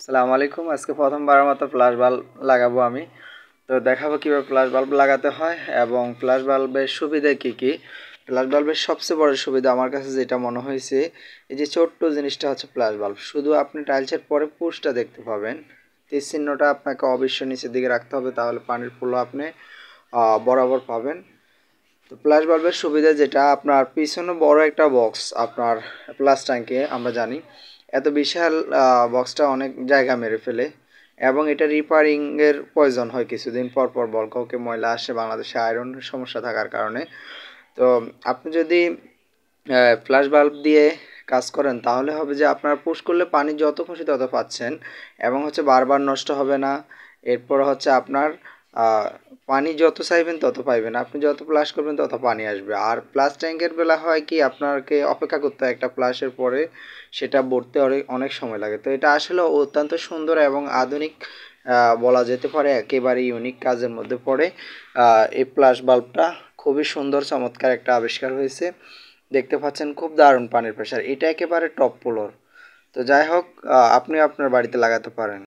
আসসালামু আলাইকুম। আজকে প্রথমবারের মতো ফ্ল্যাশ বাল্ব লাগাবো আমি। তো দেখাবো কিভাবে ফ্ল্যাশ বাল্ব লাগাতে হয় এবং ফ্ল্যাশ বাল্বের সুবিধা কি কি। ফ্ল্যাশ বাল্বের সবচেয়ে বড় সুবিধা আমার কাছে যেটা মনে হয়েছে, এই যে ছোট্ট জিনিসটা হচ্ছে ফ্ল্যাশ বাল্ব। শুধু আপনি টাইলসের পরে পুশটা দেখতে পাবেন। তীর চিহ্নটা আপনাকে অবশ্যই নিচের দিকে রাখতে হবে, তাহলে পানির ফ্লো আপনি বরাবর পাবেন। তো ফ্ল্যাশ বাল্বের সুবিধা যেটা, আপনার পিছনে বড় একটা বক্স, আপনার প্লাস ট্যাঙ্কে আমরা জানি এত বিশাল বক্সটা অনেক জায়গা মেরে ফেলে এবং এটা রিপেয়ারিংয়ের প্রয়োজন হয় কিছুদিন পর পর। বল কাউকে ময়লা আসে বাংলাদেশে আয়রনের সমস্যা থাকার কারণে। তো আপনি যদি ফ্ল্যাশ বাল্ব দিয়ে কাজ করেন তাহলে হবে যে আপনার পুশ করলে পানি যত খুশি তত পাচ্ছেন এবং হচ্ছে বারবার নষ্ট হবে না। এরপর হচ্ছে আপনার পানি যত চাইবেন তত পাইবেন, আপনি যত ফ্লাশ করবেন তত পানি আসবে। আর প্লাস ট্যাঙ্কের বেলা হয় কি, আপনাকে অপেক্ষা করতে হয় একটা ফ্লাশের পরে, সেটা ভরতে অনেক অনেক সময় লাগে। তো এটা আসলে অত্যন্ত সুন্দর এবং আধুনিক বলা যেতে পারে, একেবারে ইউনিক কাজের মধ্যে পড়ে। এই ফ্ল্যাশ বাল্বটা খুবই সুন্দর চমৎকার একটা আবিষ্কার হয়েছে। দেখতে পাচ্ছেন খুব দারুণ পানির প্রেসার, এটা একেবারে টপ ফ্লোর। তো যাই হোক, আপনি আপনার বাড়িতে লাগাতে পারেন।